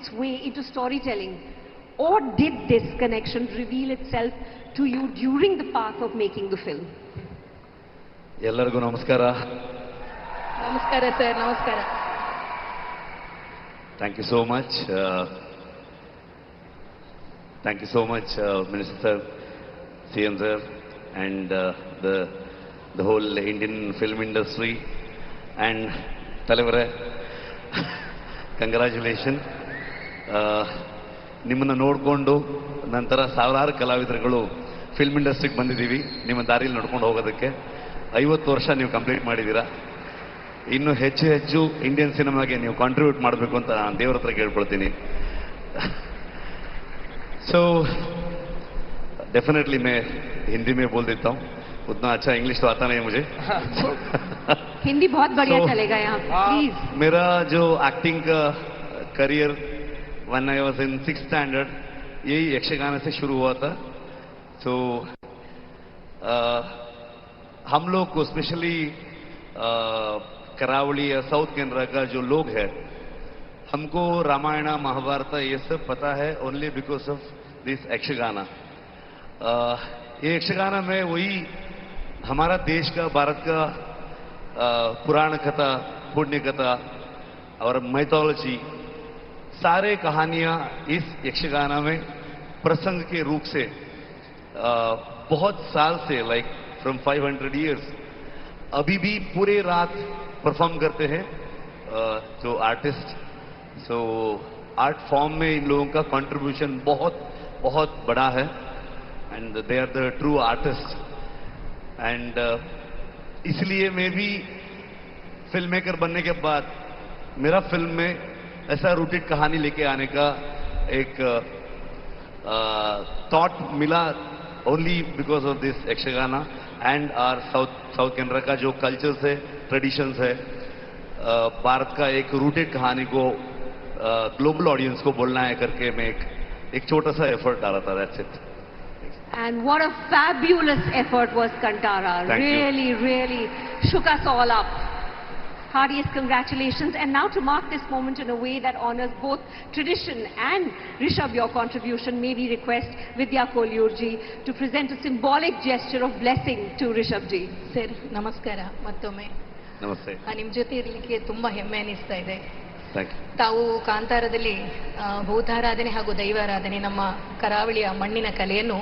its way into storytelling? Or did this connection reveal itself to you during the path of making the film? ಎಲ್ಲರಿಗೂ ನಮಸ್ಕಾರ. ನಮಸ್ಕಾರ sir, ನಮಸ್ಕಾರ. Thank you so much. Thank you so much, Minister Sir, CM Sir, and the whole Indian film industry. And Talevare, congratulations. ನಿಮ್ಮನ್ನ ನೋಡಿಕೊಂಡು ನಂತರ ಸಾವಿರಾರು ಕಲಾವಿದರುಗಳು film ಇಂಡಸ್ಟ್ರಿಗೆ ಬಂದಿದ್ದೀವಿ ನಿಮ್ಮ ದಾರಿಯಲ್ಲಿ ನಡ್ಕೊಂಡು ಹೋಗೋದಕ್ಕೆ. 50 ವರ್ಷ ನೀವು ಕಂಪ್ಲೀಟ್ ಮಾಡಿದ್ದೀರಾ. ಇನ್ನು ಹೆಚ್ಚು ಹೆಚ್ಚು ಇಂಡಿಯನ್ ಸಿನಿಮಾಗೆ ನೀವು ಕಾಂಟ್ರಿಬ್ಯೂಟ್ ಮಾಡಬೇಕು ಅಂತ ನಾನು ದೇವ್ರ ಹತ್ರ ಕೇಳ್ಕೊಳ್ತೀನಿ. सो डेफिनेटली मैं हिंदी में बोल देता हूँ, उतना अच्छा इंग्लिश तो आता नहीं मुझे. हिंदी बहुत बढ़िया चलेगा यहाँ, प्लीज. मेरा जो एक्टिंग का career when I was in 6th standard यही यक्षगान से शुरू हुआ था. सो हम लोग को स्पेशली करावली या साउथ केनरा का जो लोग हैं, हमको रामायण महाभारत ये सब पता है only because of this Yakshagana. ये यक्षगाना में वही हमारा देश का, भारत का पुराण कथा, पुण्य कथा और मैथोलॉजी, सारे कहानियां इस यक्षगाना में प्रसंग के रूप से बहुत साल से, लाइक फ्रॉम 500 years, अभी भी पूरे रात परफॉर्म करते हैं जो आर्टिस्ट. सो आर्ट फॉर्म में इन लोगों का कंट्रीब्यूशन बहुत बहुत बड़ा है and they are the true artist. And इसलिए मैं भी फिल्म मेकर बनने के बाद मेरा फिल्म में ऐसा रूटेड कहानी लेके आने का एक थॉट मिला only because of this Yakshagana and our South Canara का जो कल्चर्स है, ट्रेडिशंस है, भारत का एक रूटेड कहानी को ग्लोबल ऑडियंस को बोलना है करके मैं एक छोटा सा एफर्ट डाला था. That's it. And what a fabulous effort was Kantara. Really, really shook us all up. Heartiest congratulations. And now to mark this moment in a way that honors both tradition and Rishabh, your contribution, may we request Vidya Kolyur ji to present a symbolic gesture of blessing to Rishabh ji. Sir ನಮಸ್ಕಾರ ಮತ್ತೊಮ್ಮೆ. ನಮಸ್ತೆ. ನಿಮ್ಮ ಜೊತೆ ಇರಲಿಕ್ಕೆ ತುಂಬಾ ಹೆಮ್ಮೆ ಅನಿಸ್ತಾ ಇದೆ. Thank you. ತಾವು ಕಾಂತಾರದಲ್ಲಿ ಭೂತಾರಾಧನೆ ಹಾಗೂ ದೈವಾರಾಧನೆ, ನಮ್ಮ ಕರಾವಳಿಯ ಮಣ್ಣಿನ ಕಲೆಯನ್ನು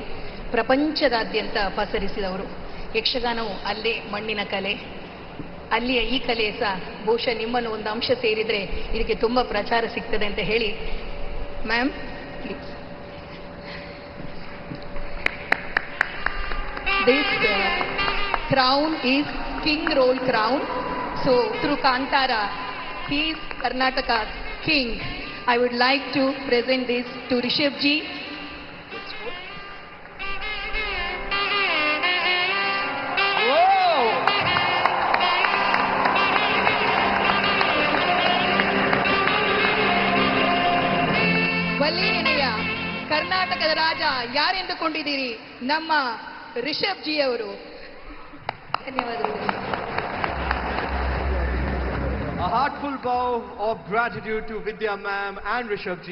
ಪ್ರಪಂಚದಾದ್ಯಂತ ಪಸರಿಸಿದವರು. ಯಕ್ಷಗಾನವು ಅಲ್ಲೇ ಮಣ್ಣಿನ ಕಲೆ, ಅಲ್ಲಿಯ ಈ ಕಲೆ ಸಹ ಬಹುಶಃ ನಿಮ್ಮನ್ನು ಒಂದು ಅಂಶ ಸೇರಿದರೆ ಇದಕ್ಕೆ ತುಂಬ ಪ್ರಚಾರ ಸಿಗ್ತದೆ ಅಂತ ಹೇಳಿ, ma'am please. This crown is king role crown. So through Kantara he is Karnataka's king. I would like to present this to Rishabh ji. ಬಲ್ಲಿನೆಯ ಕರ್ನಾಟಕದ ರಾಜ ಯಾರೆಂದುಕೊಂಡಿದ್ದೀರಿ? ನಮ್ಮ ರಿಷಬ್ ಜಿ ಅವರು. ಧನ್ಯವಾದಗಳು. A heartful bow of gratitude to Vidya ma'am and Rishabh ji.